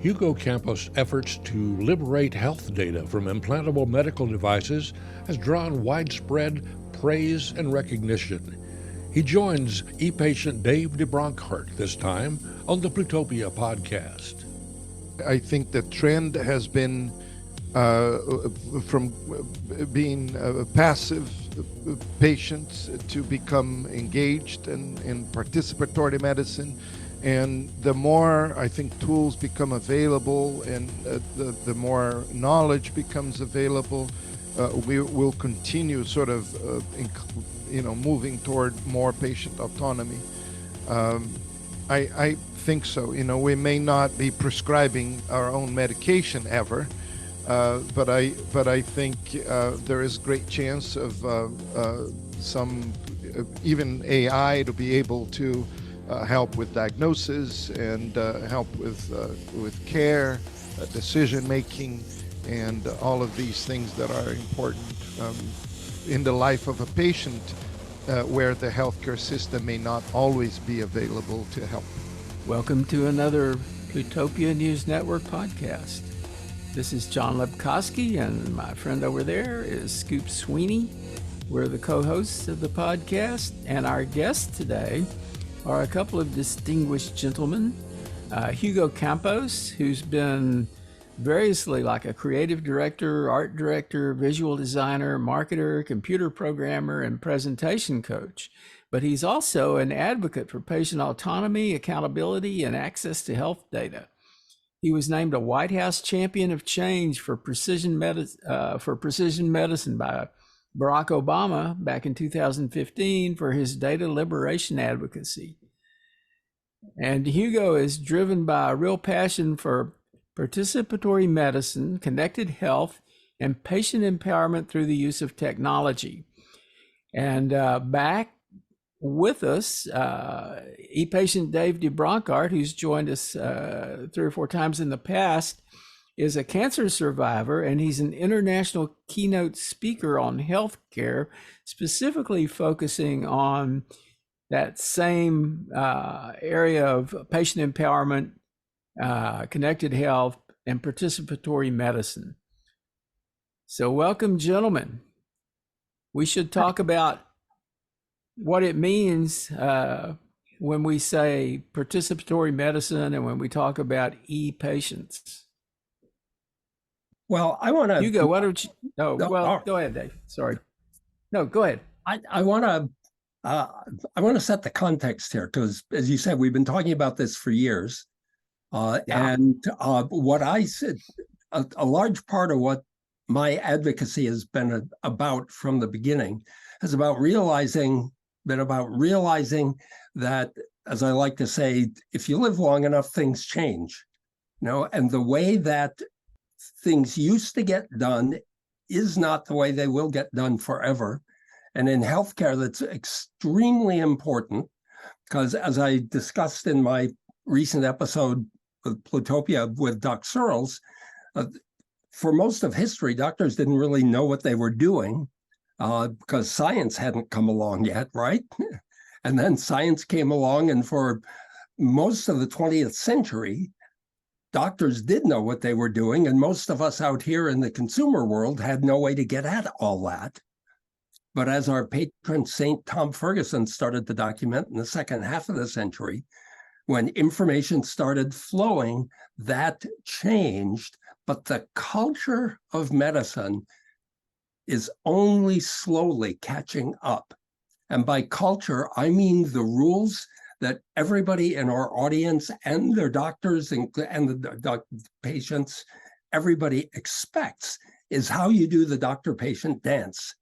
Hugo Campos' efforts to liberate health data from implantable medical devices has drawn widespread praise and recognition. He joins e-patient Dave deBronkart this time on the Plutopia podcast. I think the trend has been from being passive patients to become engaged in participatory medicine. And the more, I think, tools become available and the more knowledge becomes available, we will continue sort of, moving toward more patient autonomy. I think so. We may not be prescribing our own medication ever, but I think there is great chance of some even AI to be able to help with diagnosis and help with care, decision making, and all of these things that are important in the life of a patient, where the healthcare system may not always be available to help. Welcome to another Plutopia News Network podcast. This is John Lepkowski, and my friend over there is Scoop Sweeney. We're the co-hosts of the podcast, and our guests today are a couple of distinguished gentlemen. Hugo Campos, who's been variously like a creative director, art director, visual designer, marketer, computer programmer, and presentation coach. But he's also an advocate for patient autonomy, accountability, and access to health data. He was named a White House Champion of Change for precision medicine by Barack Obama back in 2015 for his data liberation advocacy. And Hugo is driven by a real passion for participatory medicine, connected health, and patient empowerment through the use of technology. And back with us, e-patient Dave deBronkart, who's joined us 3 or 4 times in the past, is a cancer survivor, and he's an international keynote speaker on healthcare, specifically focusing on that same area of patient empowerment, connected health, and participatory medicine. So welcome, gentlemen. We should talk about what it means when we say participatory medicine and when we talk about e-patients. Well, I want to... Hugo, why don't you... Go ahead, Dave. Sorry. No, go ahead. I want to set the context here, because, as you said, we've been talking about this for years. And what I said, a large part of what my advocacy has been about from the beginning is about realizing that, as I like to say, if you live long enough, things change. And the way that things used to get done is not the way they will get done forever. And in healthcare, that's extremely important, because as I discussed in my recent episode with Plutopia with Doc Searles, for most of history, doctors didn't really know what they were doing because science hadn't come along yet, right? And then science came along, and for most of the 20th century, doctors did know what they were doing, and most of us out here in the consumer world had no way to get at all that. But as our patron Saint Tom Ferguson started to document in the second half of the century, when information started flowing, that changed. But the culture of medicine is only slowly catching up. And by culture, I mean the rules that everybody in our audience and their doctors and the patients, everybody expects, is how you do the doctor-patient dance,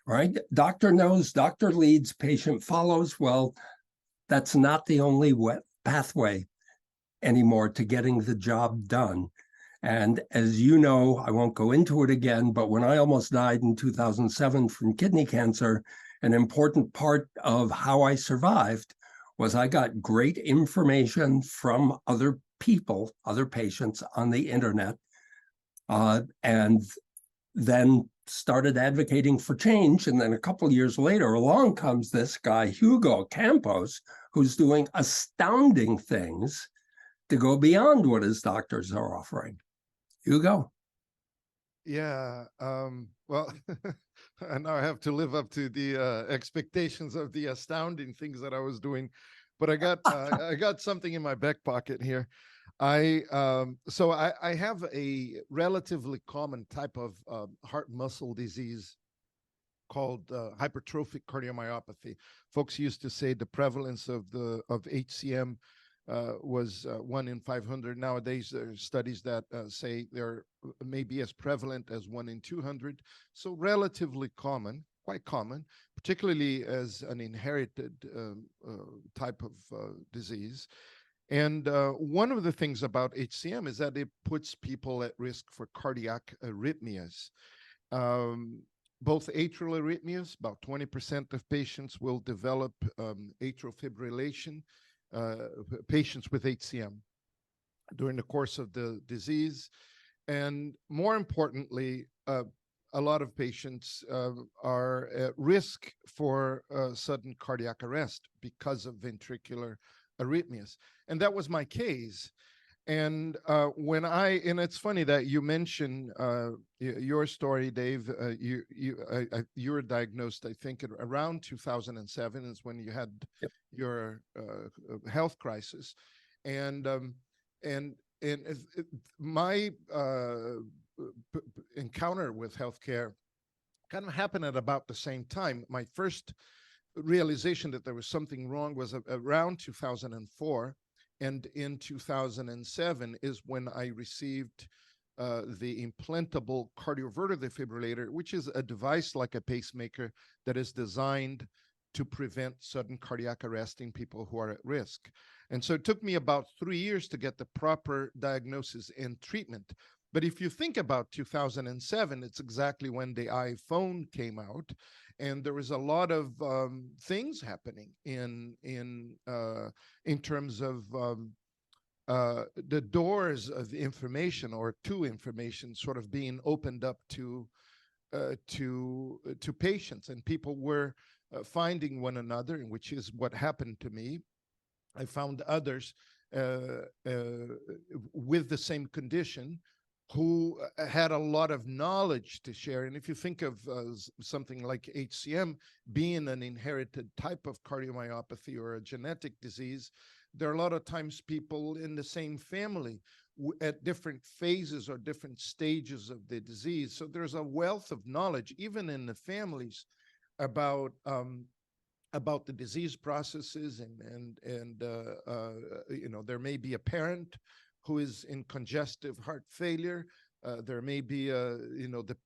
right? Doctor knows, doctor leads, patient follows. Well, that's not the only pathway anymore to getting the job done. And as you know, I won't go into it again, but when I almost died in 2007 from kidney cancer, an important part of how I survived was I got great information from other people, other patients on the internet, and then started advocating for change. And then a couple of years later, along comes this guy, Hugo Campos, who's doing astounding things to go beyond what his doctors are offering. Hugo. Yeah. Well, and now I have to live up to the expectations of the astounding things that I was doing, but I got something in my back pocket here. I have a relatively common type of heart muscle disease called hypertrophic cardiomyopathy. Folks used to say the prevalence of HCM was 1 in 500. Nowadays, there are studies that say they're maybe as prevalent as 1 in 200. So relatively common, quite common, particularly as an inherited type of disease. And one of the things about HCM is that it puts people at risk for cardiac arrhythmias. Both atrial arrhythmias, about 20% of patients will develop atrial fibrillation, patients with HCM during the course of the disease. And more importantly, a lot of patients are at risk for sudden cardiac arrest because of ventricular arrhythmias. And that was my case. And and it's funny that you mentioned your story, Dave. You were diagnosed, I think, around 2007 is when you had your health crisis, and my encounter with healthcare kind of happened at about the same time. My first realization that there was something wrong was around 2004. And in 2007 is when I received the implantable cardioverter defibrillator, which is a device like a pacemaker that is designed to prevent sudden cardiac arrest in people who are at risk. And so it took me about 3 years to get the proper diagnosis and treatment. But if you think about 2007, it's exactly when the iPhone came out, and there was a lot of things happening in terms of the doors of information or to information sort of being opened up to patients, and people were finding one another, and which is what happened to me. I found others with the same condition who had a lot of knowledge to share. And if you think of something like HCM being an inherited type of cardiomyopathy or a genetic disease, there are a lot of times people in the same family at different phases or different stages of the disease. So there's a wealth of knowledge, even in the families, about the disease processes, and there may be a parent who is in congestive heart failure. There may be the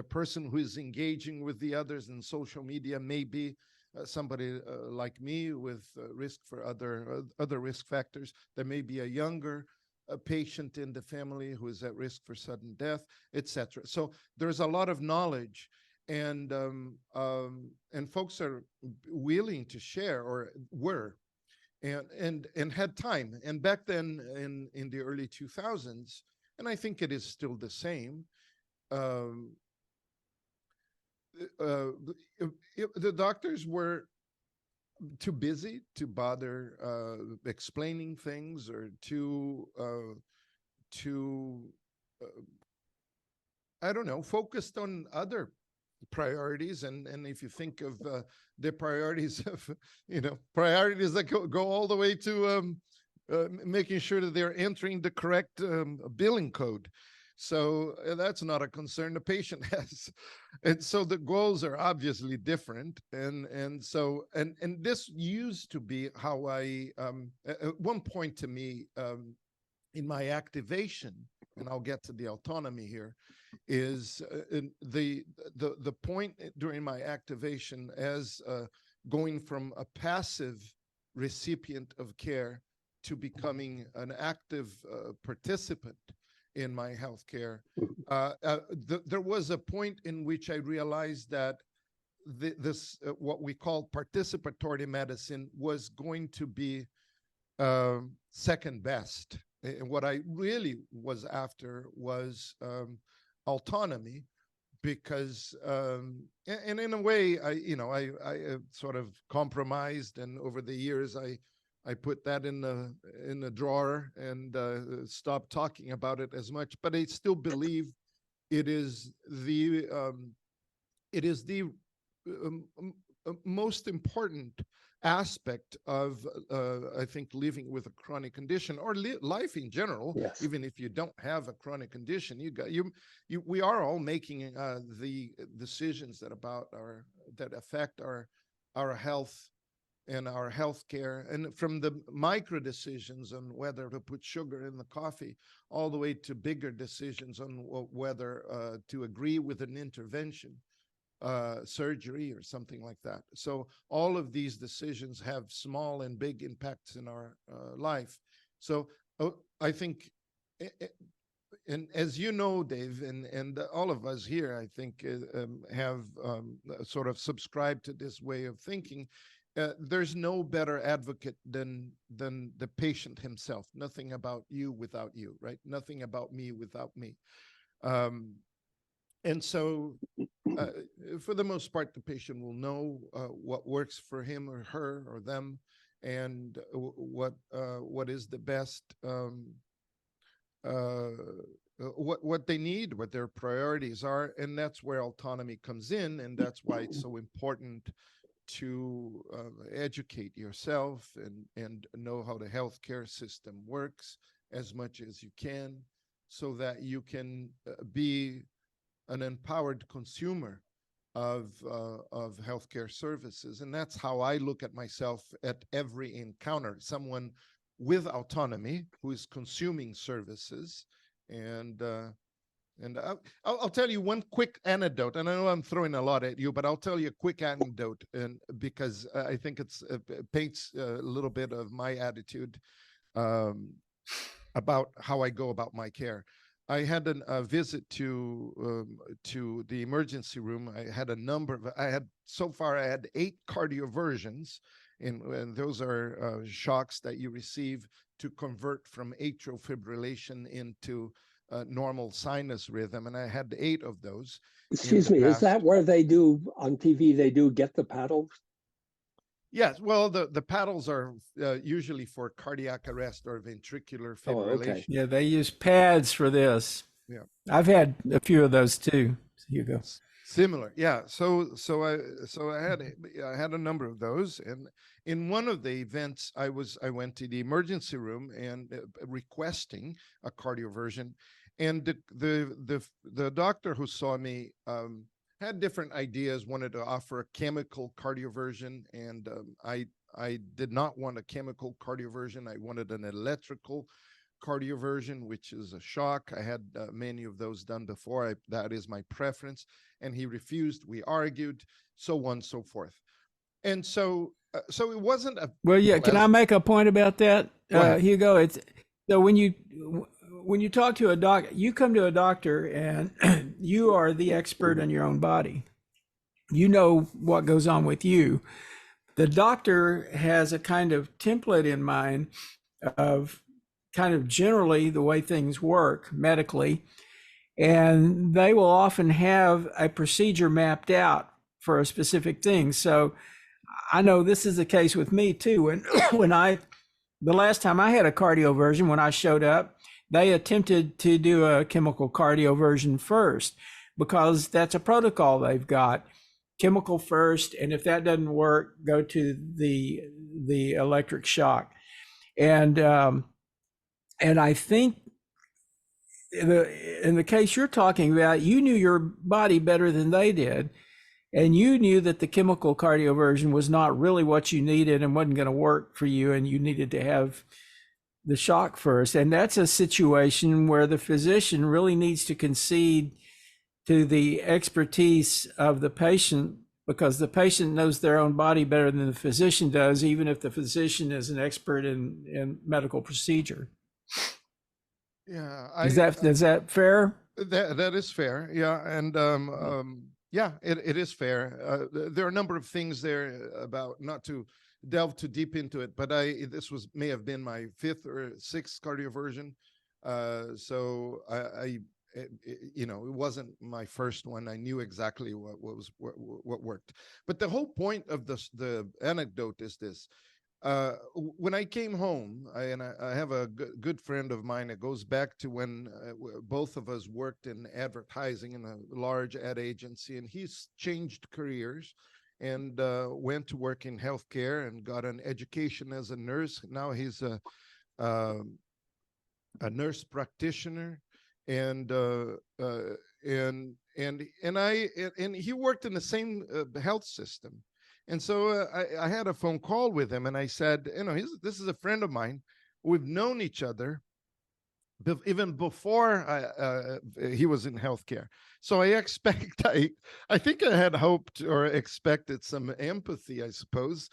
person who is engaging with the others in social media may be somebody like me with risk for other risk factors. There may be a younger patient in the family who is at risk for sudden death, etc. So there's a lot of knowledge, and folks are willing to share, or were, and had time. And back then in the early 2000s, and I think it is still the same, the doctors were too busy to bother explaining things, or too I don't know, focused on other priorities. And if you think of the priorities of priorities that go all the way to making sure that they're entering the correct billing code, so that's not a concern the patient has. And so the goals are obviously different, and so this used to be how I at one point to me in my activation, and I'll get to the autonomy here, is the point during my activation as going from a passive recipient of care to becoming an active participant in my healthcare. There was a point in which I realized that this what we call participatory medicine was going to be second best. And what I really was after was autonomy, because and in a way I sort of compromised, and over the years I I put that in the drawer and stopped talking about it as much. But I still believe it is the most important aspect of I think living with a chronic condition, or life in general. Yes. Even if you don't have a chronic condition, we are all making the decisions that affect our health and our health care, and from the micro decisions on whether to put sugar in the coffee, all the way to bigger decisions on whether to agree with an intervention, surgery or something like that. So all of these decisions have small and big impacts in our life. So I think, and as you know, Dave, and all of us here, I think, have sort of subscribed to this way of thinking. There's no better advocate than the patient himself. Nothing about you without you, right? Nothing about me without me. And so, for the most part, the patient will know what works for him or her or them, and what is the best, what they need, what their priorities are, and that's where autonomy comes in, and that's why it's so important to educate yourself and know how the healthcare system works as much as you can, so that you can be an empowered consumer of healthcare services. And that's how I look at myself at every encounter: someone with autonomy who is consuming services. And I'll tell you one quick anecdote, and I know I'm throwing a lot at you, but I'll tell you a quick anecdote, and because I think it paints a little bit of my attitude about how I go about my care. I had a visit to the emergency room. I had so far 8 cardioversions, and those are shocks that you receive to convert from atrial fibrillation into normal sinus rhythm, and I had 8 of those. Excuse me, is that where they do on TV? They do get the paddles? Yes, well, the paddles are usually for cardiac arrest or ventricular fibrillation. Oh, okay. Yeah, they use pads for this. Yeah, I've had a few of those too, Hugo. Similar, yeah. So I had a number of those, and in one of the events, I went to the emergency room and requesting a cardioversion, and the doctor who saw me had different ideas, wanted to offer a chemical cardioversion, and I did not want a chemical cardioversion. I wanted an electrical cardioversion, which is a shock. I had many of those done before. That is my preference, and he refused. We argued, so on and so forth. And so it wasn't a... Well, yeah. Can I make a point about that, Hugo? It's so when you talk to a doc, you come to a doctor and you are the expert in your own body. You know what goes on with you. The doctor has a kind of template in mind of kind of generally the way things work medically, and they will often have a procedure mapped out for a specific thing. So I know this is the case with me too. When the last time I had a cardioversion, when I showed up, they attempted to do a chemical cardioversion first, because that's a protocol they've got. Chemical first, and if that doesn't work, go to the electric shock. And I think in the case you're talking about, you knew your body better than they did, and you knew that the chemical cardioversion was not really what you needed and wasn't going to work for you, and you needed to have the shock first. And that's a situation where the physician really needs to concede to the expertise of the patient, because the patient knows their own body better than the physician does, even if the physician is an expert in medical procedure. Yeah. Is that fair? That is fair. Yeah. And yeah, it is fair. There are a number of things there about, not to delve too deep into it, but this may have been my 5th or 6th cardioversion. So it wasn't my first one. I knew exactly what worked. But the whole point of the anecdote is this: when I came home, I have a good friend of mine. It goes back to when both of us worked in advertising in a large ad agency, and he's changed careers and went to work in healthcare and got an education as a nurse. Now he's a nurse practitioner, and he worked in the same health system. And so I had a phone call with him, and I said, this is a friend of mine. We've known each other even before he was in healthcare. So I think I had hoped or expected some empathy, I suppose.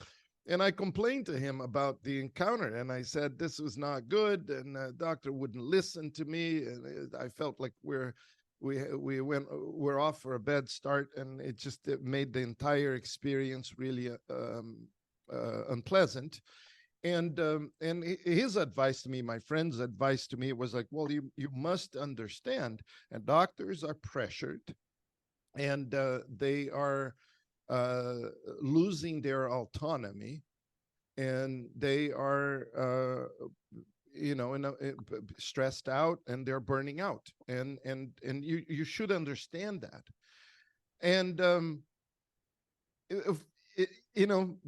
And I complained to him about the encounter, and I said this was not good, and the doctor wouldn't listen to me. And I felt like we're off for a bad start, and it made the entire experience really unpleasant. And his advice to me, my friend's advice to me, was like, well, you must understand, and doctors are pressured, and they are losing their autonomy, and they are stressed out, and they're burning out, and you should understand that. And the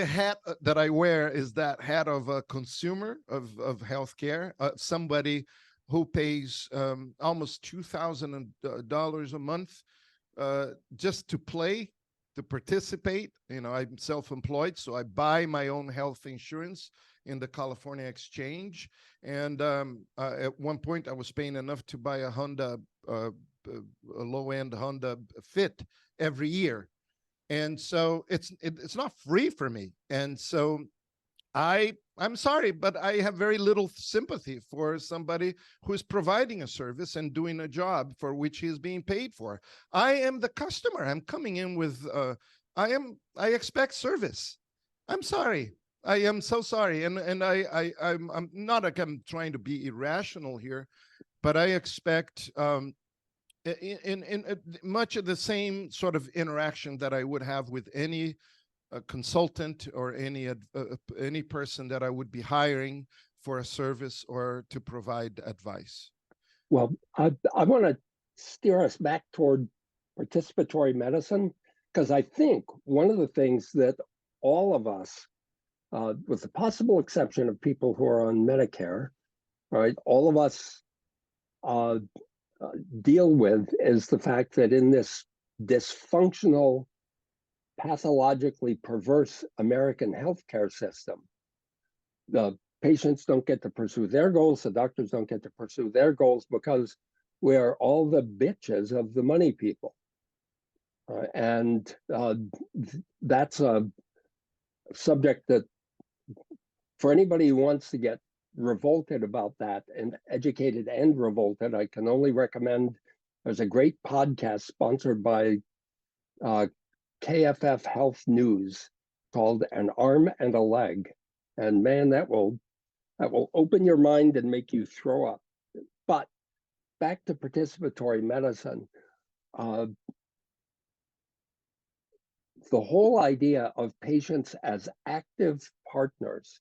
hat that I wear is that hat of a consumer of healthcare, somebody who pays almost $2,000 a month just to play, to participate. I'm self-employed, so I buy my own health insurance in the California Exchange. And at one point, I was paying enough to buy a Honda, a low-end Honda Fit every year. And so it's not free for me. And so I'm sorry, but I have very little sympathy for somebody who's providing a service and doing a job for which he is being paid for. I am the customer. I'm coming in with, I expect service. I'm sorry. I am so sorry. And I'm not like I'm trying to be irrational here, but I expect in much of the same sort of interaction that I would have with any consultant or any person that I would be hiring for a service or to provide advice. Well, I want to steer us back toward participatory medicine, because I think one of the things that all of us, with the possible exception of people who are on Medicare, right, all of us deal with is the fact that in this dysfunctional, pathologically perverse American healthcare system, the patients don't get to pursue their goals, the doctors don't get to pursue their goals, because we're all the bitches of the money people. And that's a subject that, for anybody who wants to get revolted about that, and educated and revolted, I can only recommend, there's a great podcast sponsored by KFF Health News called An Arm and a Leg. And man, that will open your mind and make you throw up. But back to participatory medicine, the whole idea of patients as active partners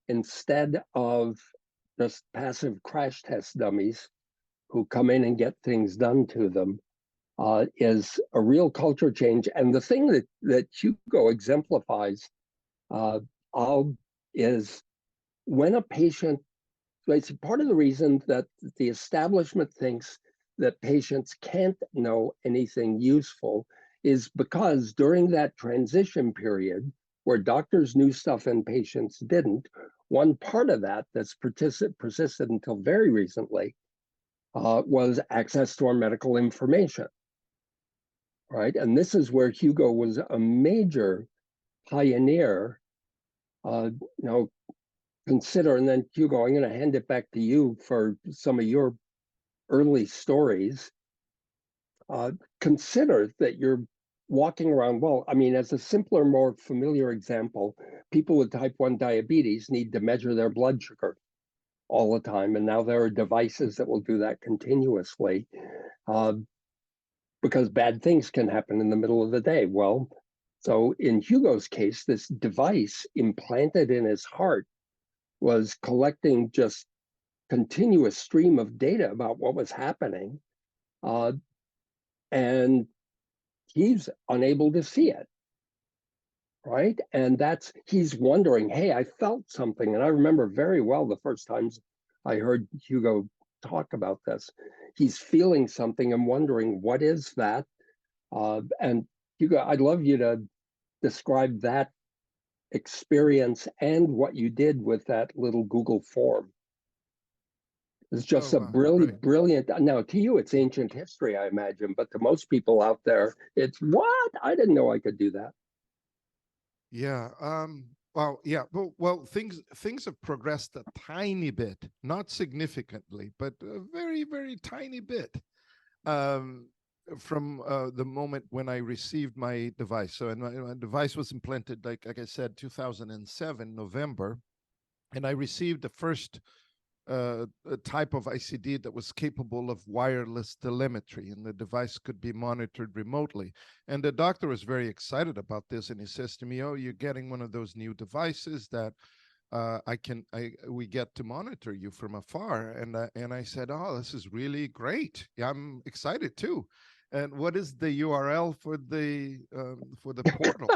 instead of just passive crash test dummies who come in and get things done to them is a real culture change. And the thing that Hugo exemplifies is when a patient, it's part of the reason that the establishment thinks that patients can't know anything useful is because during that transition period where doctors knew stuff and patients didn't, one part of that that's persisted until very recently was access to our medical information, right? And this is where Hugo was a major pioneer. Consider, and then Hugo, I'm going to hand it back to you for some of your early stories. Consider that you're walking around, well, I mean, as a simpler, more familiar example, people with type 1 diabetes need to measure their blood sugar all the time. And now there are devices that will do that continuously because bad things can happen in the middle of the day. Well, So in Hugo's case, this device implanted in his heart was collecting just continuous stream of data about what was happening, and he's unable to see it, right? And he's wondering, hey, I felt something. And I remember very well the first times I heard Hugo talk about this. He's feeling something and wondering, what is that? And Hugo, I'd love you to describe that experience and what you did with that little Google form. It's just a Right. brilliant. Now, to you, it's ancient history, I imagine, but to most people out there, it's what? I didn't know I could do that. Yeah. Well, yeah. Well, things have progressed a tiny bit, not significantly, but a very, very tiny bit. From the moment when I received my device. So, and my device was implanted, like I said, 2007 November, and I received the first type of ICD that was capable of wireless telemetry, and the device could be monitored remotely. And the doctor was very excited about this, and he says to me, "Oh, you're getting one of those new devices that we get to monitor you from afar." And I said, "Oh, this is really great. Yeah, I'm excited too. And what is the URL for the portal?"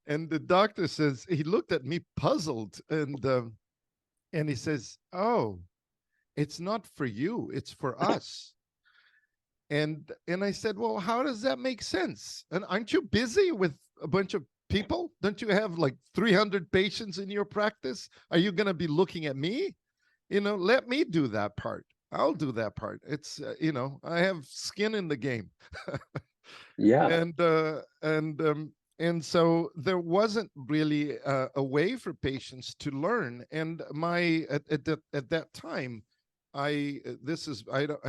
And the doctor says, he looked at me puzzled, and he says, "Oh, it's not for you, it's for us." And I said, "Well, how does that make sense? And aren't you busy with a bunch of people? Don't you have like 300 patients in your practice? Are you going to be looking at me? Let me do that part. I'll do that part. It's I have skin in the game." Yeah. And so there wasn't really a way for patients to learn. And at that time, I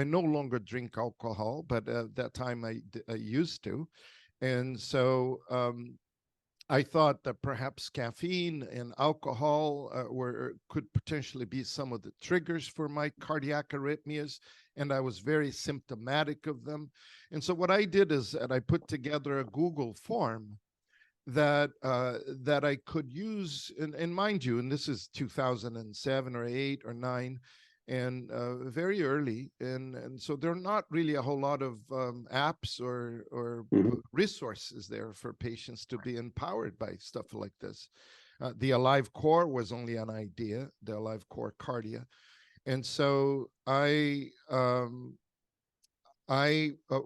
no longer drink alcohol, but at that time I used to. And so I thought that perhaps caffeine and alcohol could potentially be some of the triggers for my cardiac arrhythmias, and I was very symptomatic of them. And so what I did is that I put together a Google form that I could use, and mind you, and this is 2007 or 8 or 9, and very early, and so there are not really a whole lot of apps or resources there for patients to be empowered by stuff like this. The Alive Core was only an idea, the Alive Core Cardia, and so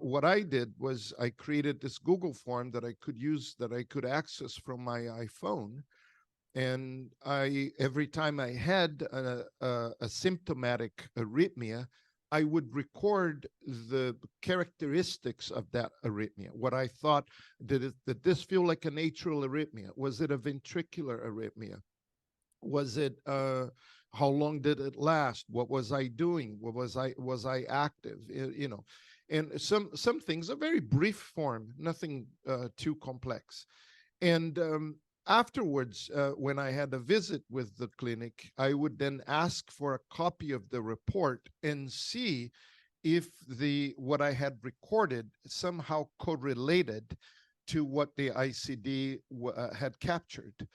what I did was I created this Google form that I could use, that I could access from my iPhone. And every time I had a symptomatic arrhythmia, I would record the characteristics of that arrhythmia. What I thought, did this feel like an atrial arrhythmia? Was it a ventricular arrhythmia? Was it how long did it last? What was I doing? Was I active? And some things, a very brief form, nothing too complex. And afterwards, when I had a visit with the clinic, I would then ask for a copy of the report and see if what I had recorded somehow correlated to what the ICD had captured.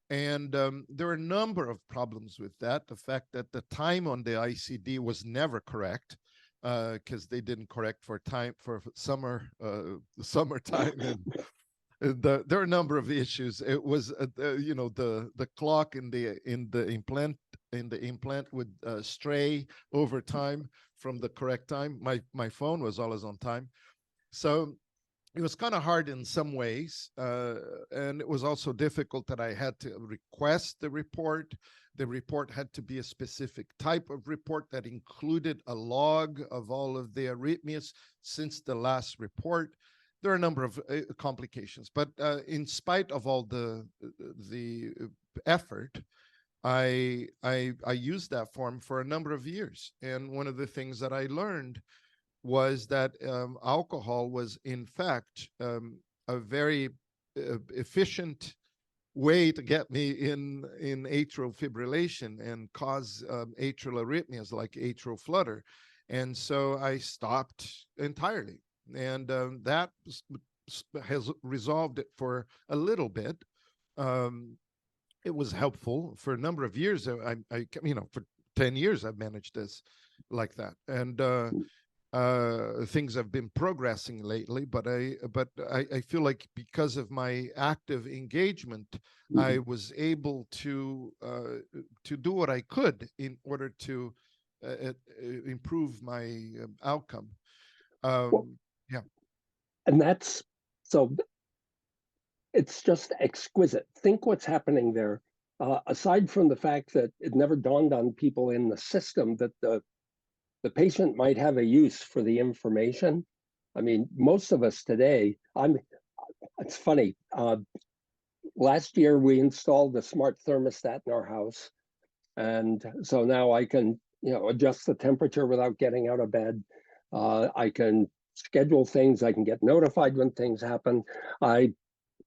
And there are a number of problems with that. The fact that the time on the ICD was never correct, because they didn't correct for summertime, and there are a number of issues. It was the clock in the implant would stray over time from the correct time. My phone was always on time, so it was kind of hard in some ways, and it was also difficult that I had to request the report. The report had to be a specific type of report that included a log of all of the arrhythmias since the last report. There are a number of complications, but in spite of all the effort, I used that form for a number of years. And one of the things that I learned was that alcohol was, in fact, a very efficient way to get me in atrial fibrillation and cause atrial arrhythmias like atrial flutter. And so I stopped entirely. And that has resolved it for a little bit. It was helpful for a number of years. For 10 years I've managed this like that, and things have been progressing lately. But I feel like because of my active engagement, I was able to do what I could in order to improve my outcome. Yeah. And that's so. It's just exquisite. Think what's happening there. Aside from the fact that it never dawned on people in the system that the patient might have a use for the information. I mean, most of us today, it's funny. Last year we installed the smart thermostat in our house. And so now I can, adjust the temperature without getting out of bed. I can schedule things. I can get notified when things happen.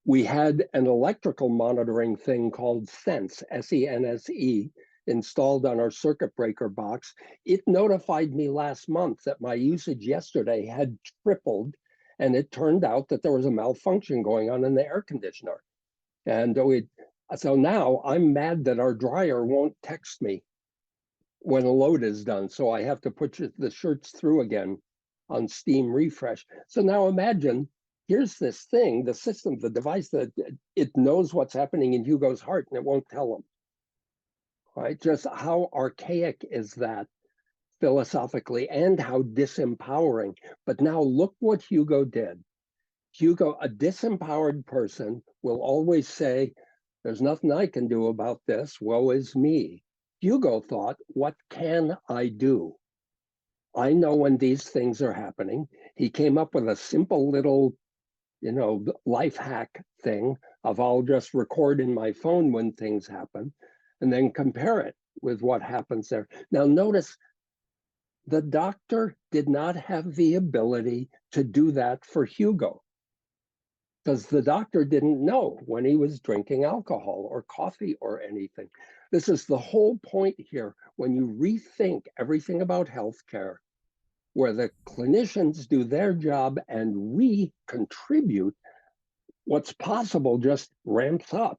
We had an electrical monitoring thing called Sense, S-E-N-S-E, installed on our circuit breaker box. It notified me last month that my usage yesterday had tripled, and it turned out that there was a malfunction going on in the air conditioner. And so now I'm mad that our dryer won't text me when a load is done. So I have to put the shirts through again on Steam refresh. So now imagine, here's this thing, the system, the device that it knows what's happening in Hugo's heart and it won't tell him. Right? Just how archaic is that philosophically, and how disempowering. But now look what Hugo did. Hugo, a disempowered person, will always say, there's nothing I can do about this, woe is me. Hugo thought, what can I do? I know when these things are happening. He came up with a simple little, life hack thing of I'll just record in my phone when things happen and then compare it with what happens there. Now notice, the doctor did not have the ability to do that for Hugo, because the doctor didn't know when he was drinking alcohol or coffee or anything. This is the whole point here. When you rethink everything about healthcare, where the clinicians do their job and we contribute, what's possible just ramps up.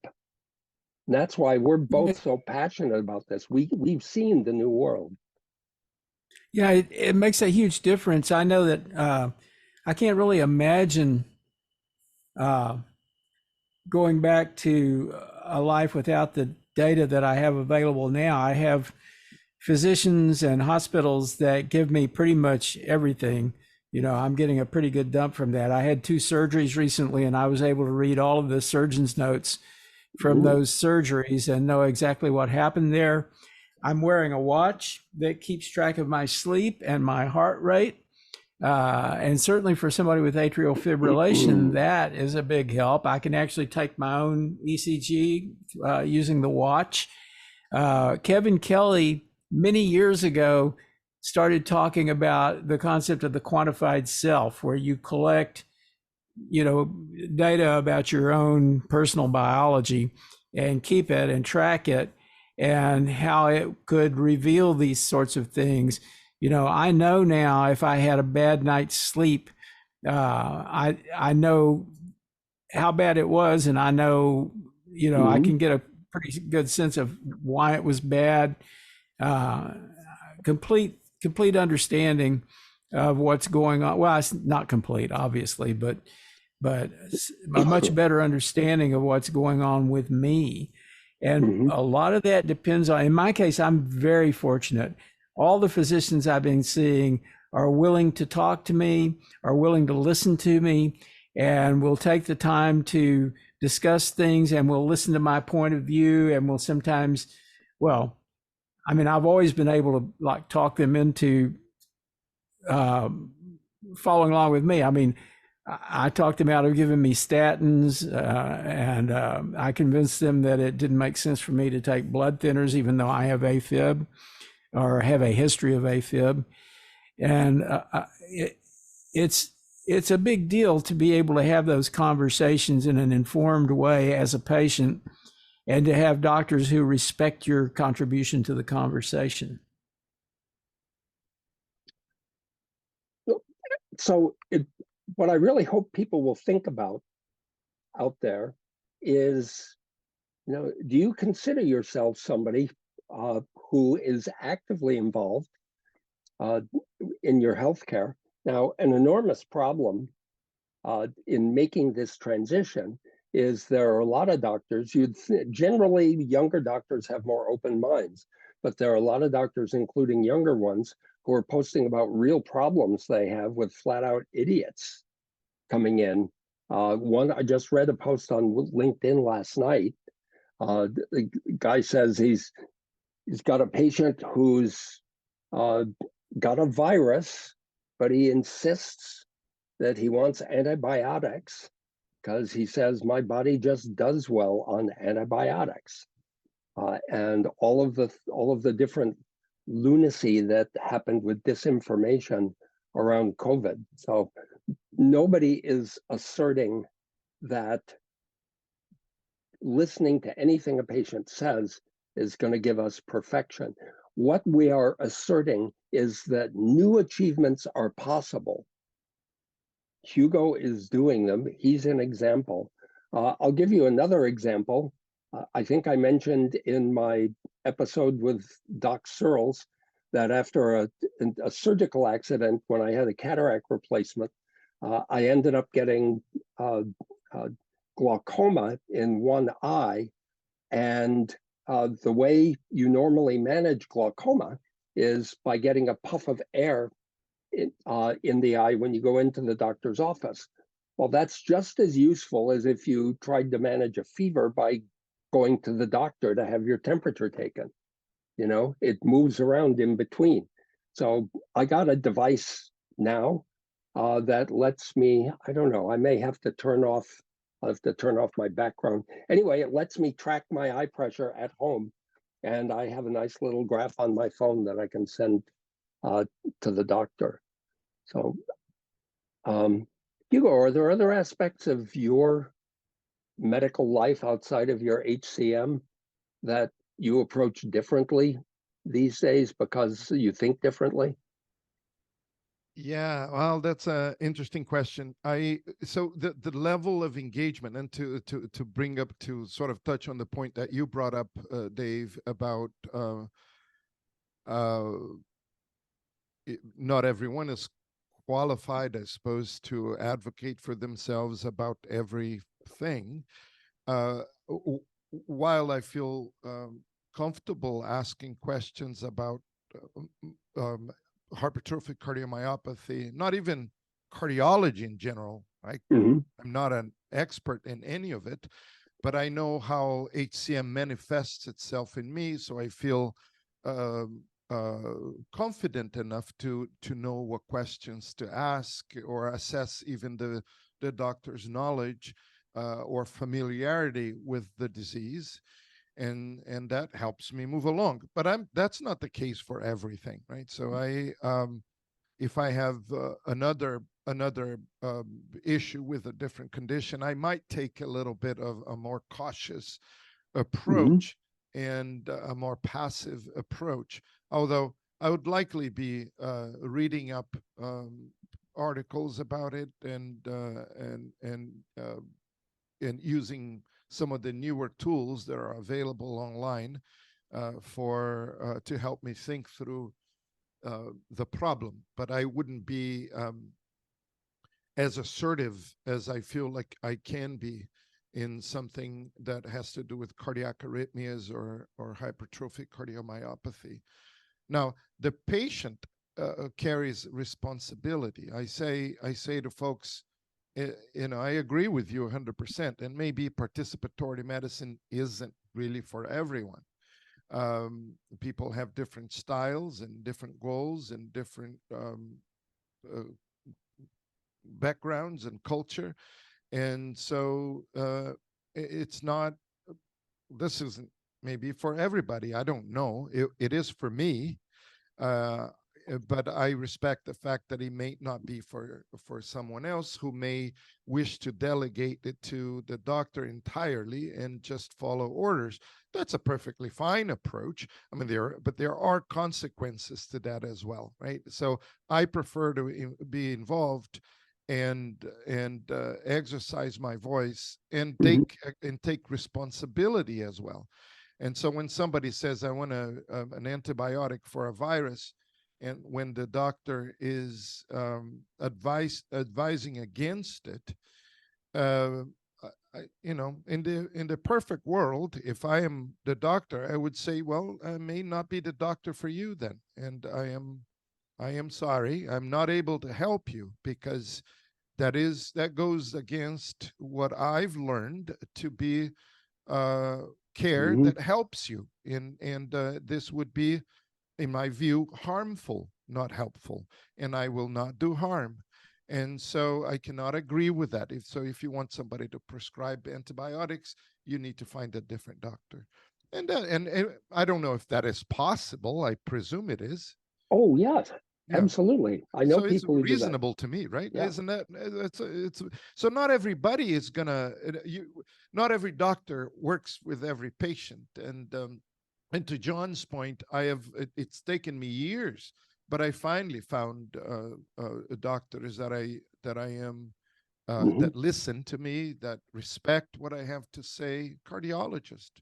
And that's why we're both so passionate about this. We've seen the new world. Yeah, it makes a huge difference. I know that I can't really imagine going back to a life without the data that I have available now. I have physicians and hospitals that give me pretty much everything. I'm getting a pretty good dump from that. I had 2 surgeries recently, and I was able to read all of the surgeon's notes from those surgeries and know exactly what happened there. I'm wearing a watch that keeps track of my sleep and my heart rate. And certainly for somebody with atrial fibrillation, that is a big help. I can actually take my own ECG using the watch. Kevin Kelly, many years ago, started talking about the concept of the quantified self, where you collect, data about your own personal biology and keep it and track it, and how it could reveal these sorts of things. I know now if I had a bad night's sleep, I know how bad it was, and I know, I can get a pretty good sense of why it was bad. Complete understanding of what's going on. Well, it's not complete, obviously, but a much better understanding of what's going on with me. And a lot of that depends on, in my case, I'm very fortunate. All the physicians I've been seeing are willing to talk to me, are willing to listen to me, and will take the time to discuss things, and will listen to my point of view, and will sometimes, I've always been able to talk them into following along with me. I talked them out of giving me statins, and I convinced them that it didn't make sense for me to take blood thinners, even though I have AFib or have a history of AFib. And it's a big deal to be able to have those conversations in an informed way as a patient, and to have doctors who respect your contribution to the conversation. So what I really hope people will think about out there is, do you consider yourself somebody who is actively involved uh, in your healthcare? Now, an enormous problem in making this transition is there are a lot of doctors, generally younger doctors have more open minds, but there are a lot of doctors, including younger ones, who are posting about real problems they have with flat out idiots coming in. One, I just read a post on LinkedIn last night. The guy says he's got a patient who's got a virus, but he insists that he wants antibiotics because he says my body just does well on antibiotics, and all of the different lunacy that happened with disinformation around COVID. So nobody is asserting that listening to anything a patient says is going to give us perfection. What we are asserting is that new achievements are possible. Hugo is doing them. He's an example. I'll give you another example. I think I mentioned in my episode with Doc Searles that after a surgical accident, when I had a cataract replacement, I ended up getting glaucoma in one eye. And the way you normally manage glaucoma is by getting a puff of air in the eye when you go into the doctor's office. Well, that's just as useful as if you tried to manage a fever by going to the doctor to have your temperature taken. It moves around in between. So I got a device now that lets me, I don't know, I may have to turn off my background. Anyway, it lets me track my eye pressure at home. And I have a nice little graph on my phone that I can send to the doctor. So, Hugo, are there other aspects of your medical life outside of your HCM that you approach differently these days because you think differently? Yeah, well, that's an interesting question. So the level of engagement, and to bring up, to sort of touch on the point that you brought up, Dave, about not everyone is qualified, I suppose, to advocate for themselves about everything. While I feel comfortable asking questions about hypertrophic cardiomyopathy, not even cardiology in general, right? Mm-hmm. I'm not an expert in any of it, but I know how HCM manifests itself in me, so I feel confident enough to know what questions to ask, or assess even the doctor's knowledge or familiarity with the disease, and that helps me move along. But that's not the case for everything, right? So if I have another issue with a different condition, I might take a little bit of a more cautious approach, and a more passive approach. Although I would likely be reading up articles about it, and using some of the newer tools that are available online to help me think through the problem. But I wouldn't be as assertive as I feel like I can be in something that has to do with cardiac arrhythmias or hypertrophic cardiomyopathy. Now, the patient carries responsibility. I say to folks, I agree with you 100%, and maybe participatory medicine isn't really for everyone. People have different styles and different goals and different backgrounds and culture. And so it's not, this isn't maybe for everybody. I don't know. It is for me. But I respect the fact that it may not be for someone else who may wish to delegate it to the doctor entirely and just follow orders. That's a perfectly fine approach. I mean, there are consequences to that as well, right? So I prefer to be involved and exercise my voice and Mhm. take responsibility as well. And so when somebody says, I want an antibiotic for a virus, and when the doctor is advising against it, uh, in the perfect world, if I am the doctor, I would say, well, I may not be the doctor for you then, and I am sorry, I'm not able to help you, because that goes against what I've learned to be care Mhm. that helps you. And this would be, in my view, harmful, not helpful, and I will not do harm. And so I cannot agree with that. If you want somebody to prescribe antibiotics, you need to find a different doctor. And I don't know if that is possible. I presume it is. Oh, yes, Yeah. absolutely. I know So it's people who do that. reasonable to me, right? Yeah. Isn't that it's so not everybody is gonna not every doctor works with every patient. And to John's point, it's taken me years, but I finally found doctors that I am Mhm. that listen to me, that respect what I have to say, cardiologist,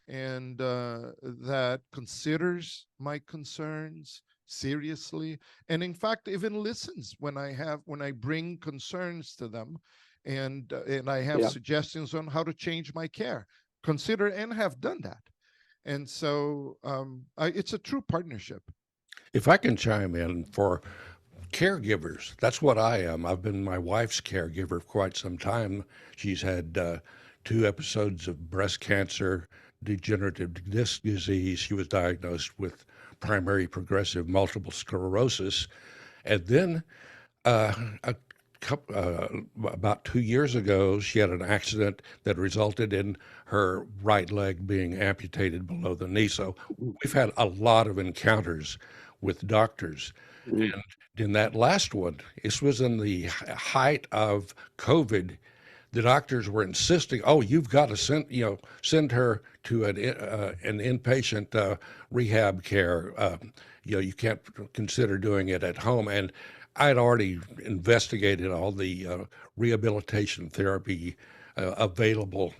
and that considers my concerns seriously, and in fact even listens when I bring concerns to them, and I have Yeah. suggestions on how to change my care, consider and have done that. And so it's a true partnership. If I can chime in for caregivers, that's what I am. I've been my wife's caregiver for quite some time. She's had 2 episodes of breast cancer, degenerative disc disease. She was diagnosed with primary progressive multiple sclerosis. And then a about 2 years ago, she had an accident that resulted in her right leg being amputated below the knee. So Mhm. we've had a lot of encounters with doctors. Mhm. And in that last one, this was in the height of COVID. The doctors were insisting, "Oh, you've got to send her to an inpatient rehab care. You can't consider doing it at home." And I had already investigated all the rehabilitation therapy available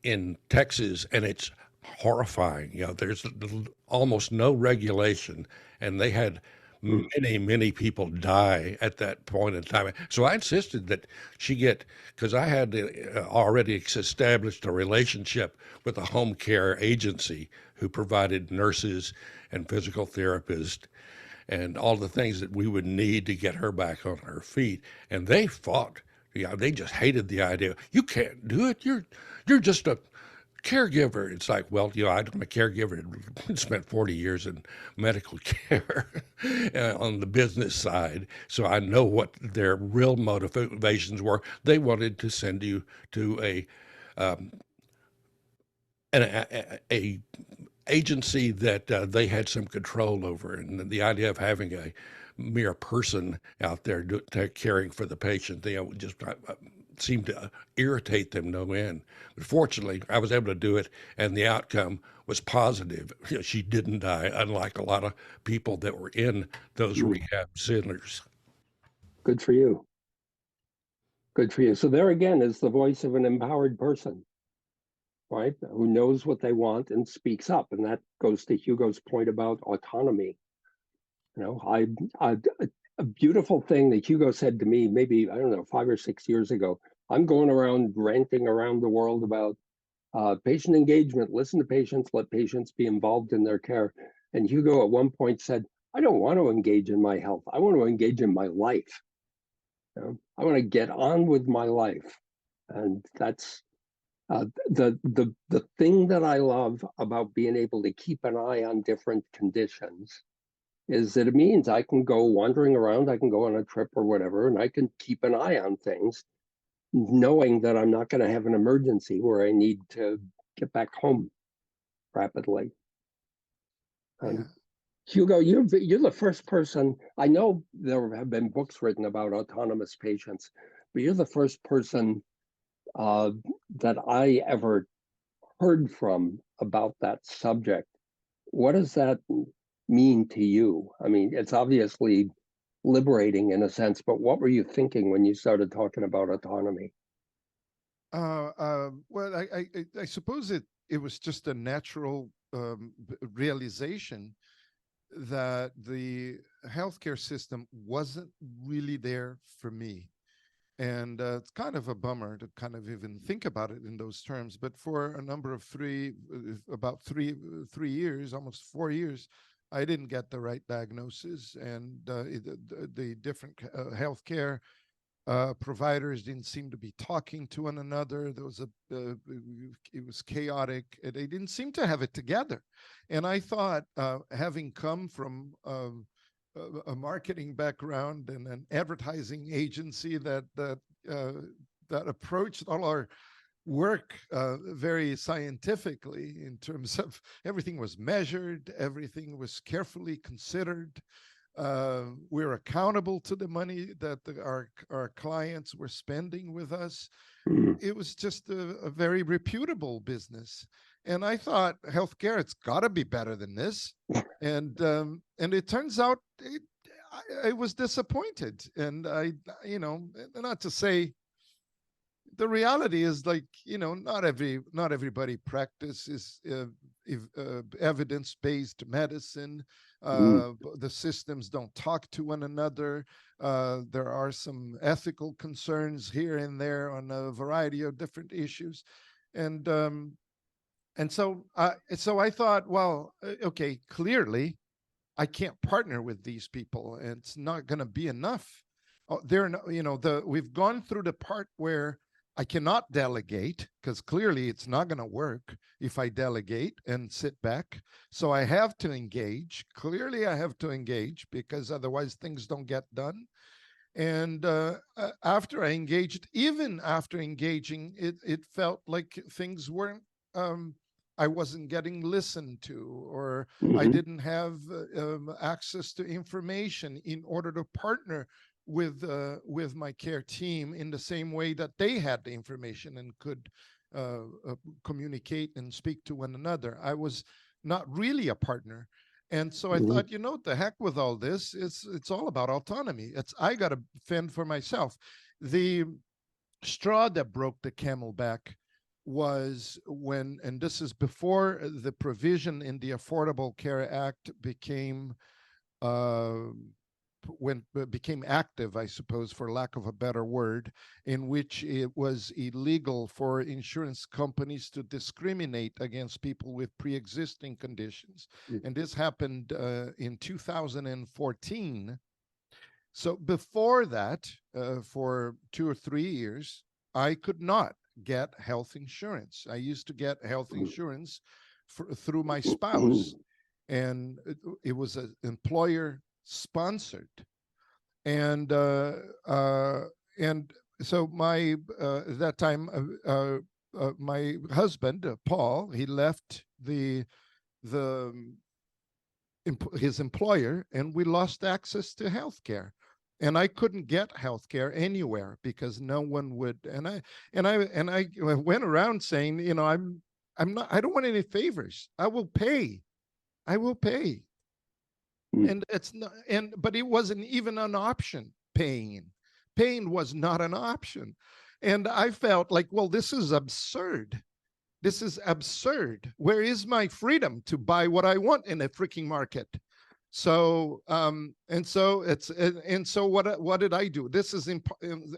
in Texas, and it's horrifying. There's almost no regulation, and they had Mhm. many people die at that point in time. So I insisted that she get, because I had already established a relationship with a home care agency who provided nurses and physical therapists and all the things that we would need to get her back on her feet. And they fought. They just hated the idea. You can't do it. You're just a caregiver. It's like, well, I'm a caregiver. Spent 40 years in medical care on the business side, so I know what their real motivations were. They wanted to send you to a agency that they had some control over, and the idea of having a mere person out there caring for the patient, they just seemed to irritate them no end. But fortunately, I was able to do it, and the outcome was positive. She didn't die, unlike a lot of people that were in those Mhm. rehab centers. Good for you. Good for you. So there again is the voice of an empowered person, right? Who knows what they want and speaks up. And that goes to Hugo's point about autonomy. You know, I a beautiful thing that Hugo said to me, maybe, I don't know, 5 or 6 years ago. I'm going around ranting around the world about patient engagement, listen to patients, let patients be involved in their care. And Hugo at one point said, I don't want to engage in my health. I want to engage in my life. You know, I want to get on with my life. And that's the thing that I love about being able to keep an eye on different conditions is that it means I can go wandering around, I can go on a trip or whatever, and I can keep an eye on things, knowing that I'm not going to have an emergency where I need to get back home rapidly. Yeah. And Hugo, you're the first person I know. There have been books written about autonomous patients, but you're the first person uh, that I ever heard from about that subject. What does that mean to you? I mean, it's obviously liberating in a sense, but what were you thinking when you started talking about autonomy? Well, I suppose it was just a natural realization that the healthcare system wasn't really there for me. And it's kind of a bummer to kind of even think about it in those terms. But for a number of about three years, almost 4 years, I didn't get the right diagnosis, and the different healthcare providers didn't seem to be talking to one another. There was it was chaotic. They didn't seem to have it together. And I thought, having come from a marketing background and an advertising agency that approached all our work very scientifically in terms of everything was measured, everything was carefully considered. We're accountable to the money that our clients were spending with us. It was just a very reputable business. And I thought, healthcare, it's got to be better than this. And it turns out I was disappointed. And not to say, the reality is, like, not everybody practices evidence-based medicine. The systems don't talk to one another. There are some ethical concerns here and there on a variety of different issues. And so I thought, well, okay, clearly I can't partner with these people, and it's not going to be enough. We've gone through the part where I cannot delegate, because clearly it's not going to work if I delegate and sit back. So I have to engage. Clearly I have to engage, because otherwise things don't get done. And after I engaged, even after engaging, it felt like things weren't, I wasn't getting listened to, or I didn't have access to information in order to partner with my care team in the same way that they had the information and could communicate and speak to one another. I was not really a partner. And so I thought, the heck with all this. It's all about autonomy. I got to fend for myself. The straw that broke the camel back was when, and this is before the provision in the Affordable Care Act became became active, I suppose, for lack of a better word, in which it was illegal for insurance companies to discriminate against people with pre-existing conditions. And this happened in 2014. So before that, for 2 or 3 years, I could not get health insurance. I used to get health insurance through my spouse, and it was an employer sponsored. And so at that time, my husband, Paul, he left his employer, and we lost access to healthcare. And I couldn't get healthcare anywhere because no one would. And I went around saying, I don't want any favors. I will pay. And it's not, but it wasn't even an option. Paying was not an option. And I felt like, well, this is absurd. This is absurd. Where is my freedom to buy what I want in a freaking market? So so what did I do? This is and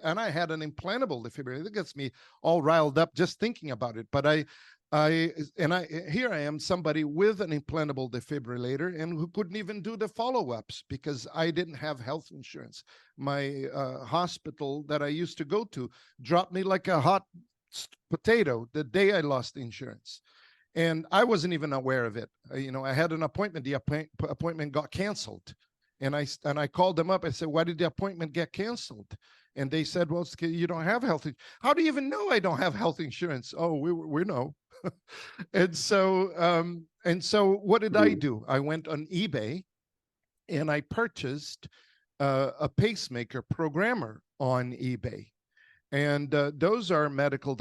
I had an implantable defibrillator. It gets me all riled up just thinking about it. But here I am, somebody with an implantable defibrillator, and who couldn't even do the follow-ups because I didn't have health insurance. My hospital that I used to go to dropped me like a hot potato the day I lost insurance. And I wasn't even aware of it. I had an appointment. The appointment got canceled. And I called them up. I said, why did the appointment get canceled? And they said, well, you don't have health insurance. How do you even know I don't have health insurance? Oh, we know. And so what did I do? I went on eBay and I purchased a pacemaker programmer on eBay. And those are medical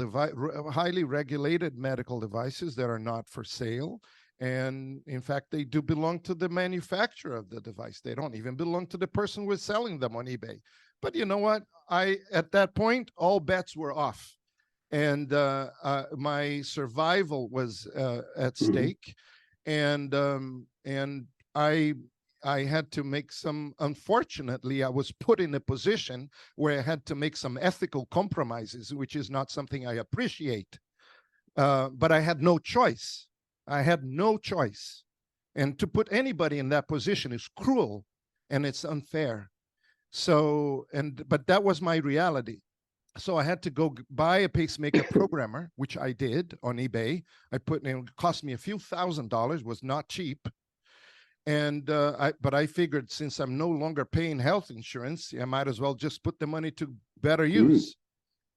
highly regulated medical devices that are not for sale. And in fact, they do belong to the manufacturer of the device. They don't even belong to the person who is selling them on eBay. But you know what? At that point, all bets were off. And my survival was at stake. And I had to make some, unfortunately, I was put in a position where I had to make some ethical compromises, which is not something I appreciate. But I had no choice. I had no choice. And to put anybody in that position is cruel and it's unfair. So, but that was my reality. So I had to go buy a pacemaker programmer, which I did on eBay. I put in, it cost me a few $1,000s, was not cheap. And but I figured since I'm no longer paying health insurance, I might as well just put the money to better use.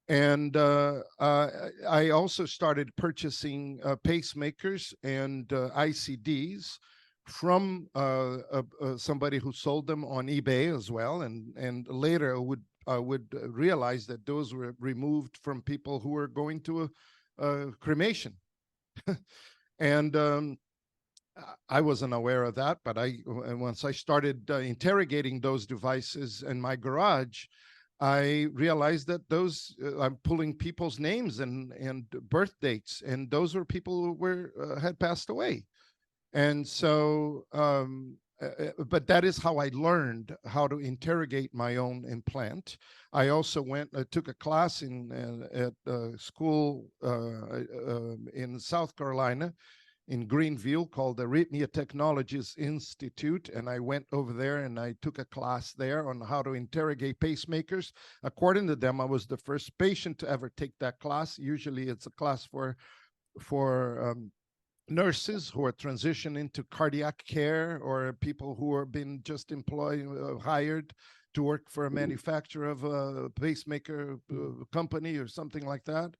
And I also started purchasing pacemakers and ICDs from somebody who sold them on eBay as well. And later I would realize that those were removed from people who were going to a cremation. And I wasn't aware of that, but once I started interrogating those devices in my garage, I realized that those I'm pulling people's names and birth dates, and those were people who were had passed away. And so, but that is how I learned how to interrogate my own implant. I also took a class at school in South Carolina, in Greenville, called the Arrhythmia Technologies Institute. And I went over there and I took a class there on how to interrogate pacemakers. According to them, I was the first patient to ever take that class. Usually it's a class for nurses who are transitioning into cardiac care, or people who are being just employed, hired to work for a manufacturer of a pacemaker company or something like that.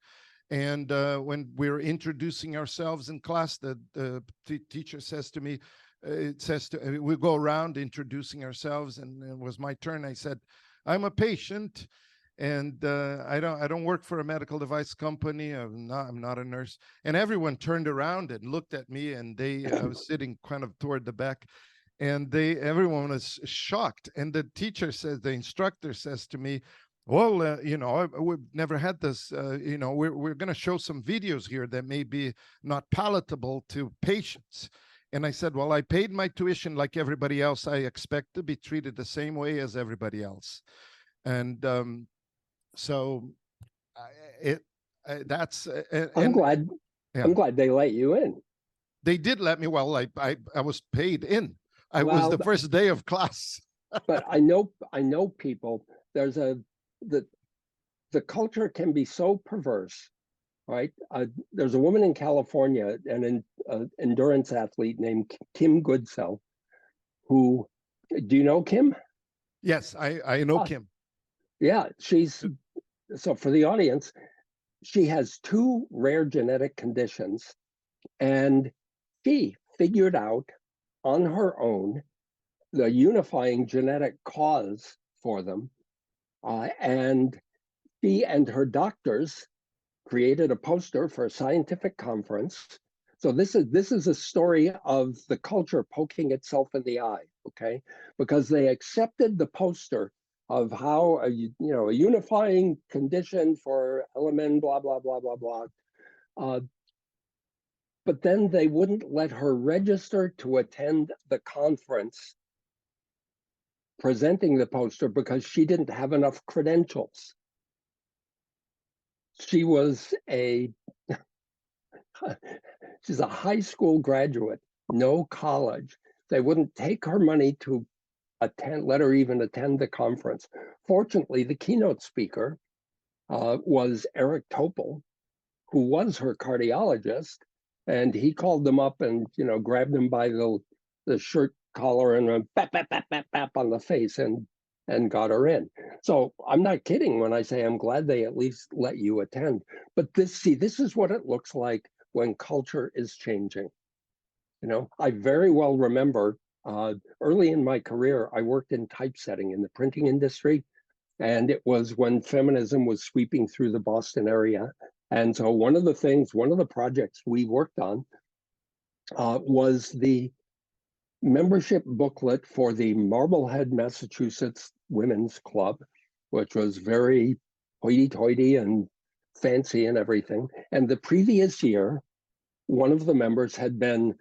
And when we're introducing ourselves in class, the teacher says to me, we go around introducing ourselves, and it was my turn. I said, I'm a patient, and I don't work for a medical device company. I'm not a nurse. And everyone turned around and looked at me, and I was sitting kind of toward the back, and everyone was shocked. And the instructor says to me, well, we've never had this, we're going to show some videos here that may be not palatable to patients. And I said, well, I paid my tuition like everybody else. I expect to be treated the same way as everybody else. And so that's... I'm glad they let you in. They did let me. Well, I was paid in. I was the first day of class. But I know people, the culture can be so perverse, right? There's a woman in California, an endurance athlete named Kim Goodsell, who, do you know Kim? Yes, I know Kim. Yeah, so for the audience, she has 2 rare genetic conditions, and she figured out on her own the unifying genetic cause for them. And she and her doctors created a poster for a scientific conference. So this is a story of the culture poking itself in the eye, okay? Because they accepted the poster of how a unifying condition for LMN, blah blah blah blah blah. But then they wouldn't let her register to attend the conference presenting the poster because she didn't have enough credentials. She's a high school graduate, no college. They wouldn't take her money to let her even attend the conference. Fortunately, the keynote speaker was Eric Topol, who was her cardiologist, and he called them up and grabbed them by the shirt collar and went bap bap bap bap bap on the face and got her in. So I'm not kidding when I say I'm glad they at least let you attend. But this is what it looks like when culture is changing. I very well remember early in my career, I worked in typesetting in the printing industry, and it was when feminism was sweeping through the Boston area. And so one of the projects we worked on was the membership booklet for the Marblehead, Massachusetts Women's Club, which was very hoity-toity and fancy and everything. And the previous year, one of the members had been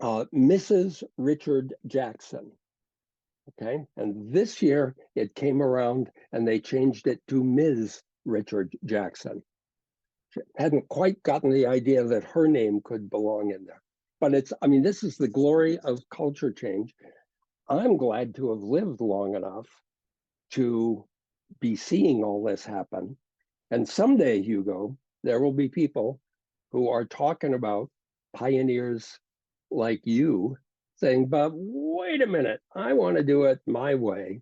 Mrs. Richard Jackson. Okay, and this year it came around and they changed it to Ms. Richard Jackson. She hadn't quite gotten the idea that her name could belong in there. But I mean, this is the glory of culture change. I'm glad to have lived long enough to be seeing all this happen. And someday, Hugo, there will be people who are talking about pioneers like you saying, but wait a minute, I want to do it my way,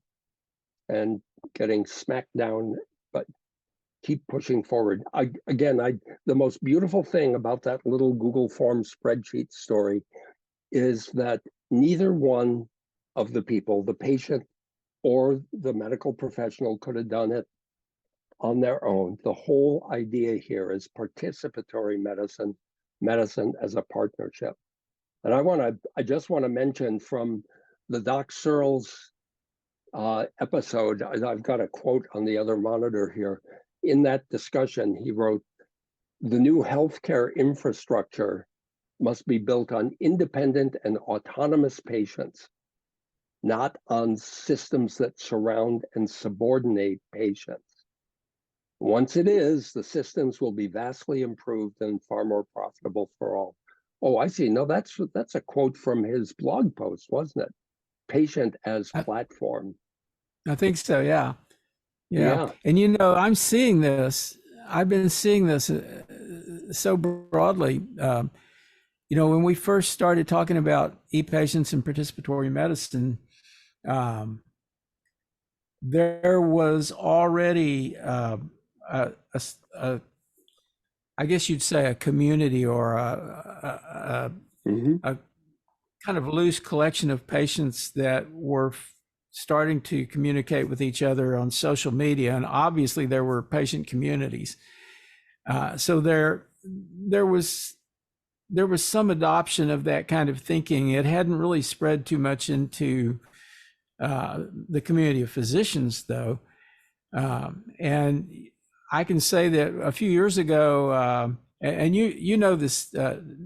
and getting smacked down, but keep pushing forward. The most beautiful thing about that little Google Form spreadsheet story is that neither one of the people, the patient or the medical professional, could have done it on their own. The whole idea here is participatory medicine, medicine as a partnership. And I just want to mention from the Doc Searles episode, I've got a quote on the other monitor here. In that discussion, he wrote, "The new healthcare infrastructure must be built on independent and autonomous patients, not on systems that surround and subordinate patients. Once it is, the systems will be vastly improved and far more profitable for all." Oh, I see. No, that's a quote from his blog post, wasn't it? Patient as platform. I think so. Yeah. Yeah. And I'm seeing this. I've been seeing this so broadly. When we first started talking about e-patients and participatory medicine, there was already I guess you'd say a community or a kind of loose collection of patients that were starting to communicate with each other on social media, and obviously there were patient communities. So there was some adoption of that kind of thinking. It hadn't really spread too much into the community of physicians, though. And I can say that a few years ago, and you know this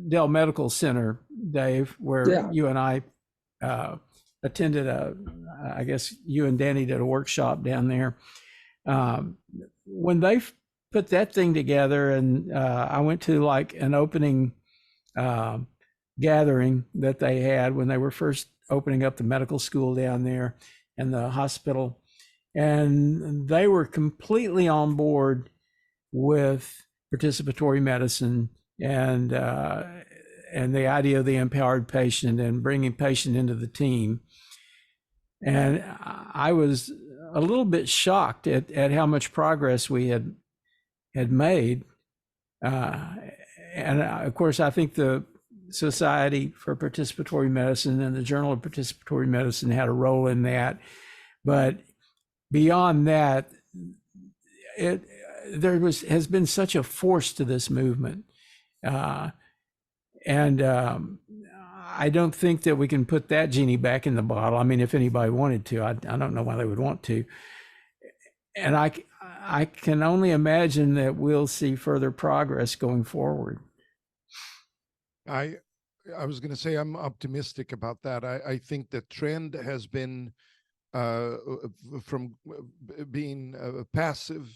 Dell Medical Center, Dave, where you and I attended I guess you and Danny did a workshop down there. When they put that thing together, and I went to like an opening gathering that they had when they were first opening up the medical school down there and the hospital, and they were completely on board with participatory medicine and the idea of the empowered patient and bringing patient into the team. And I was a little bit shocked at how much progress we had made. And of course, I think the Society for Participatory Medicine and the Journal of Participatory Medicine had a role in that. But beyond that, has been such a force to this movement. And I don't think that we can put that genie back in the bottle. I mean, if anybody wanted to, I don't know why they would want to. And I can only imagine that we'll see further progress going forward. I was going to say I'm optimistic about that. I think the trend has been from being passive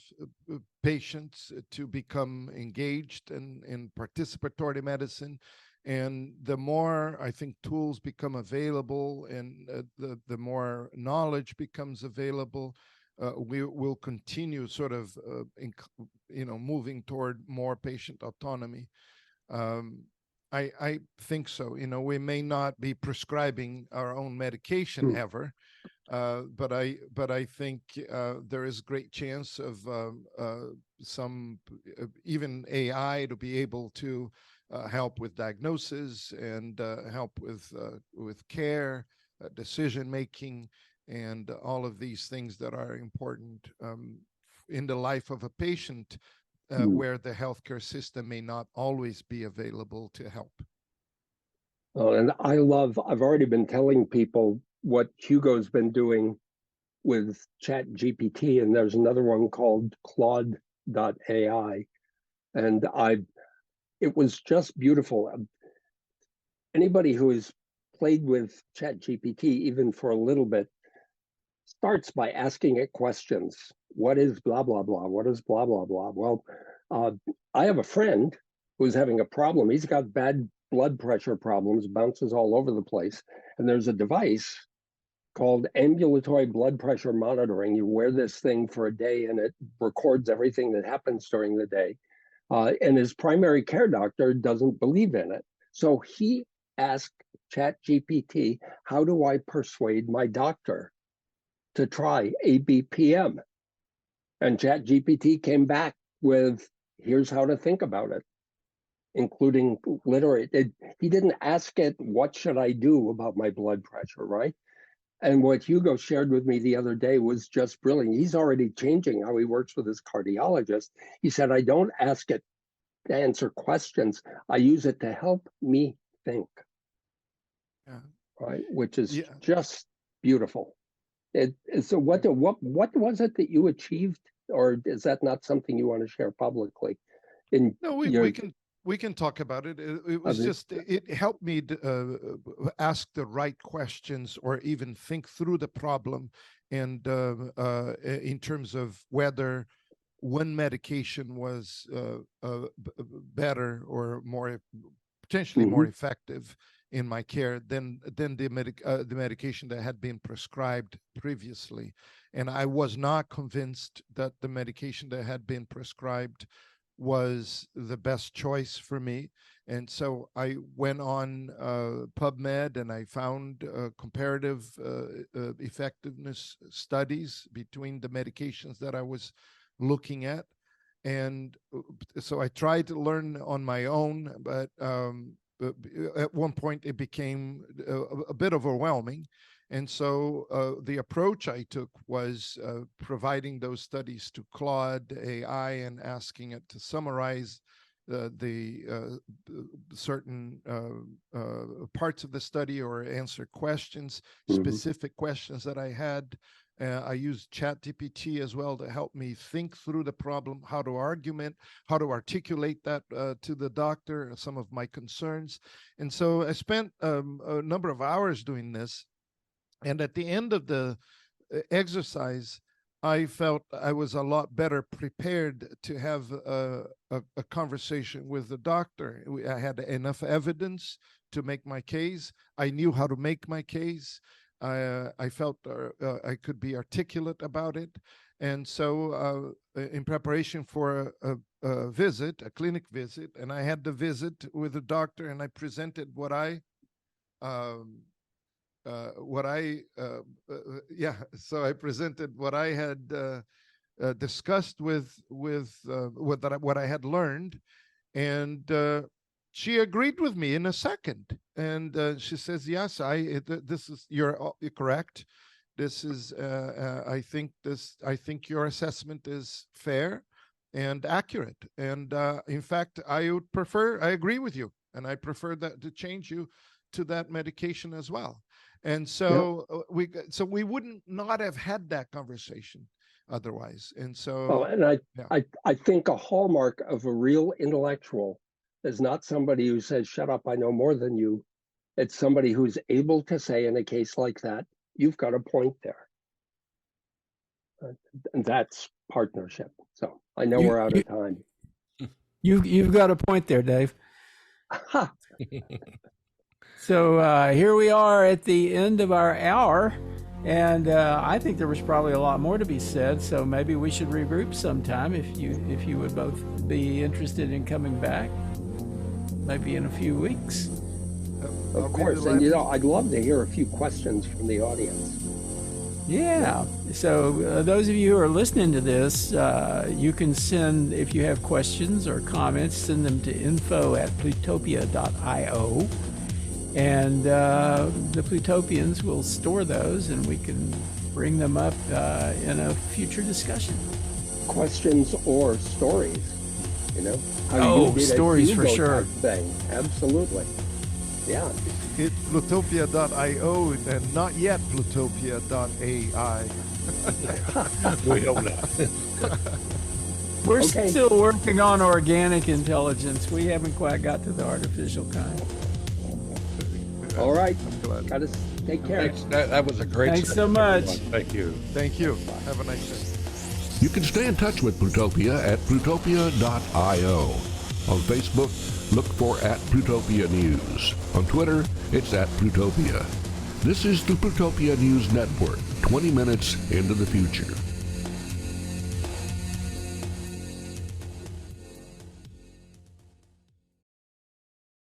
patients to become engaged in participatory medicine. And the more I think tools become available and the more knowledge becomes available, we will continue sort of moving toward more patient autonomy. I think so. We may not be prescribing our own medication ever, but I think there is great chance of some even AI to be able to help with diagnosis and help with care, decision making, and all of these things that are important in the life of a patient, where the healthcare system may not always be available to help. Oh, and I've already been telling people what Hugo's been doing with Chat GPT, and there's another one called Claude.ai. And it was just beautiful. Anybody who has played with Chat GPT, even for a little bit, starts by asking it questions. What is blah, blah, blah? What is blah, blah, blah? Well, I have a friend who's having a problem. He's got bad blood pressure problems, bounces all over the place. And there's a device called ambulatory blood pressure monitoring. You wear this thing for a day and it records everything that happens during the day. And his primary care doctor doesn't believe in it. So he asked ChatGPT, how do I persuade my doctor to try ABPM? And ChatGPT came back with, here's how to think about it, including literate. He didn't ask it, what should I do about my blood pressure, right? And what Hugo shared with me the other day was just brilliant. He's already changing how he works with his cardiologist. He said, I don't ask it to answer questions. I use it to help me think. Yeah. Right, which is just beautiful. So what was it that you achieved, or is that not something you want to share publicly? No, we can talk about it. It was just, it helped me ask the right questions or even think through the problem, and in terms of whether one medication was better or more potentially more effective in my care than the medication that had been prescribed previously. And I was not convinced that the medication that had been prescribed was the best choice for me. And so I went on PubMed and I found comparative effectiveness studies between the medications that I was looking at. And so I tried to learn on my own, but at one point it became a bit overwhelming. And so the approach I took was providing those studies to Claude AI and asking it to summarize the certain parts of the study or answer questions, specific questions that I had. I used ChatGPT as well to help me think through the problem, how to articulate that to the doctor, some of my concerns. And so I spent a number of hours doing this. And at the end of the exercise, I felt I was a lot better prepared to have a conversation with the doctor. I had enough evidence to make my case. I knew how to make my case. I felt I could be articulate about it. And so in preparation for a visit, a clinic visit, and I had the visit with the doctor, and I presented what I presented what I had discussed with what I had learned, and she agreed with me in a second. And she says, "Yes, you're correct. This is I think your assessment is fair and accurate. And in fact, I agree with you, and I prefer that to change you to that medication as well." And so we wouldn't not have had that conversation otherwise. And so, I think a hallmark of a real intellectual is not somebody who says, "Shut up, I know more than you." It's somebody who's able to say in a case like that, "You've got a point there." And that's partnership. So I know we're out of time. You've got a point there, Dave. So here we are at the end of our hour, and I think there was probably a lot more to be said. So maybe we should regroup sometime if you would both be interested in coming back, maybe in a few weeks. Of course, and I'd love to hear a few questions from the audience. Yeah. So those of you who are listening to this, you can send, if you have questions or comments, send them to info@plutopia.io. And the Plutopians will store those, and we can bring them up in a future discussion. Questions or stories, stories for sure. Thing. Absolutely. Yeah. It's plutopia.io and not yet plutopia.ai. We hope not. We're Okay. still working on organic intelligence. We haven't quite got to the artificial kind. All right. I'm glad. Got to take care. Thanks. That was a great Thanks so session, much. everyone. Thank you. Thank you. Have a nice day. You can stay in touch with Plutopia at plutopia.io. On Facebook, look for @Plutopia News. On Twitter, it's @Plutopia. This is the Plutopia News Network, 20 minutes into the future.